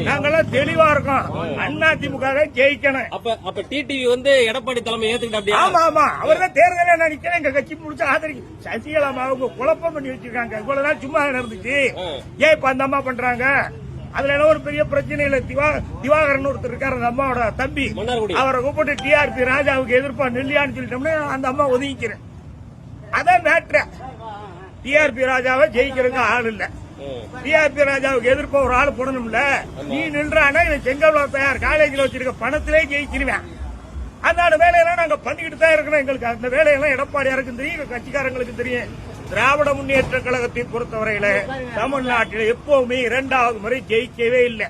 நாங்கெல்லாம் தெளிவா இருக்கோம். அதிமுக ஜெயிக்கணும். அப்ப டிடிவி எடப்பாடி தலைமை ஏத்துக்கிட்ட. ஆமா ஆமா, அவர்தான் தேர்தல நினைக்கிறேன். எங்க கட்சி முடிச்சு ஆதரிக்கு சசிகலா அவங்க குழப்பம் பண்ணி வச்சிருக்காங்க. இவ்வளவு நாள் சும்மா நடந்துச்சு, ஏன் இப்ப அந்த அம்மா பண்றாங்க? அதுல என்ன ஒரு பெரிய பிரச்சனை இல்ல. திவாகரன் ஒருத்தர் இருக்காரு, அந்த அம்மாவோட தம்பி, அவரை கூப்பிட்டு டிஆர்பி ராஜாவுக்கு எதிர்ப்பா நெல்லியான்னு சொல்லிட்டோம்னா அந்த அம்மா ஒதுங்கிக்கிறேன். அதான் மேட்ரு. டிஆர்பி ராஜாவை ஜெயிக்கிறதுக்கு ஆள் இல்ல. டிஆர்பி ராஜாவுக்கு எதிர்ப்பா ஒரு ஆள் போடணும்ல. நீ நின்றானா இவன் செங்கல்வா தயார் காலேஜில் வச்சிருக்க பணத்திலே ஜெயிச்சிருவேன். அந்த வேலையெல்லாம் நாங்க பண்ணிக்கிட்டு தான் இருக்கணும். எங்களுக்கு அந்த வேலையெல்லாம் எடப்பாடியாருக்கும் தெரியும், கட்சிக்காரங்களுக்கு தெரியும். திராவிட முன்னேற்ற கழகத்தை பொறுத்தவரையில தமிழ்நாட்டில் எப்பவுமே 2வது முறை ஜெயிக்கவே இல்லை.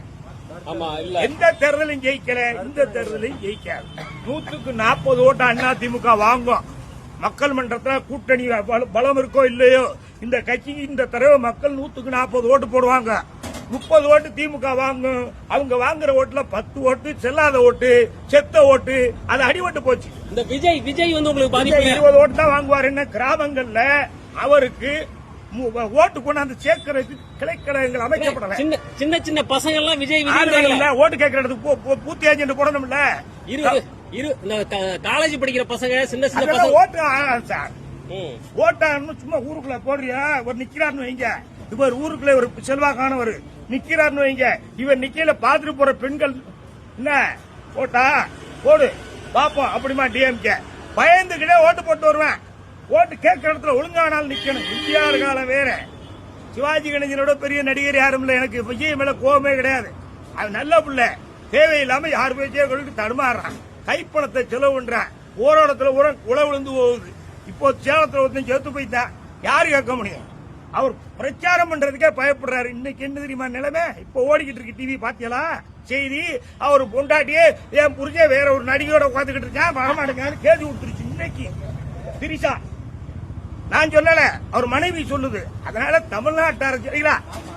எந்த தேர்தலும் ஜெயிக்கல, இந்த தேர்தலையும் ஜெயிக்காது. 100க்கு 40 ஓட்டு அதிமுக வாங்கும். மக்கள் மன்றத்தில் கூட்டணி பலம் இருக்கோ இல்லையோ, இந்த கட்சிக்கு இந்த தடவை மக்கள் 100க்கு 40 ஓட்டு போடுவாங்க. 30 ஓட்டு திமுக வாங்கும். அவங்க வாங்குற ஓட்டுல 10 ஓட்டு செல்லாத ஓட்டு, செத்த ஓட்டு, அது அடிபட்டு போச்சு. இந்த விஜய் உங்களுக்கு 20 ஓட்டு தான் வாங்குவார். என்ன கிராமங்கள்ல அவருக்கு ஓட்டு கொண்டாந்து சேர்க்கறதுக்கு கிளைக்கழகங்கள் அமைக்கப்படல. சின்ன சின்ன பசங்க எல்லாம் விஜய் ஓட்டு கேட்கறதுக்கு பூத்தி ஏஜென்ட் போடணும்ல. காலேஜ் படிக்கிற பசங்க சின்ன சின்ன பசங்க ஓட்டு சார் ஓட்டான்னு சும்மா ஊருக்குள்ள போடுறியா? ஒரு நிக்கிறாருன்னு வைங்க, இவர் ஊருக்குள்ள ஒரு செல்வாக்கானவர் நிக்கிறாருன்னு வைங்க, இவர் நிக்கையில பாத்துட்டு போற பெண்கள் என்ன ஓட்டா போடு பாப்போம் அப்படிமா டிஎம்கே பயந்துகிட்டே ஓட்டு போட்டு வருவேன். ஓட்டு கேட்கிற இடத்துல ஒழுங்கானால் நிக்கணும். இந்தியாவில் காலம் வேற. சிவாஜி கணேசனோட பெரிய நடிகர் யாரும் இல்ல. எனக்கு விஜய் மேல கோபமே கிடையாது. அது நல்ல பிள்ளை. தேவையில்லாம யார் பேச்சே கொண்டு தடுமாறுறான். கைப்பணத்தை செலவுன்றான். ஓரோடத்துல உழவு விழுந்து போகுது. இப்போ சேலத்துல ஒருத்தன் செத்து போய்த்தான், யாரு கேட்க முடியும்? அவர் பிரச்சாரம் பண்றதுக்கே பயப்படுறாரு. இன்னைக்கு என்ன தெரியுமா நிலைமை? இப்ப ஓடிக்கிட்டு இருக்கு டிவி பாத்தியலா செய்தி. அவர் பொண்டாட்டியே என் புரிஞ்ச வேற ஒரு நடிகையோட உட்காந்துக்கிட்டு இருக்கேன், வரமாட்டேங்கன்னு கேள்வி கொடுத்துருச்சு. இன்னைக்கு திரிசா நான் சொல்லல, அவர் மனைவி சொல்லுது. அதனால தமிழ்நாட்டு அரசியலா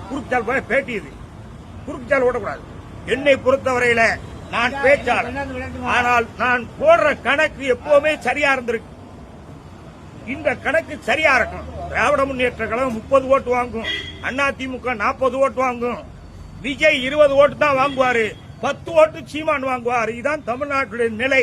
குறுக்குச்சால் போல பேட்டி இது. குறுக்குச்சால் ஓடக்கூடாது. என்னை பொறுத்தவரையில நான் பேச்சாளர். ஆனால் நான் போடுற கணக்கு எப்பவுமே சரியா இருந்திருக்கு. இந்த கணக்கு சரியா இருக்கும். திராவிட முன்னேற்ற கழகம் 30 ஓட்டு வாங்கும், அதிமுக 40 ஓட்டு வாங்கும், விஜய் 20 ஓட்டு தான் வாங்குவாரு, 10 ஓட்டு சீமான் வாங்குவாரு. இதுதான் தமிழ்நாட்டுடைய நிலை.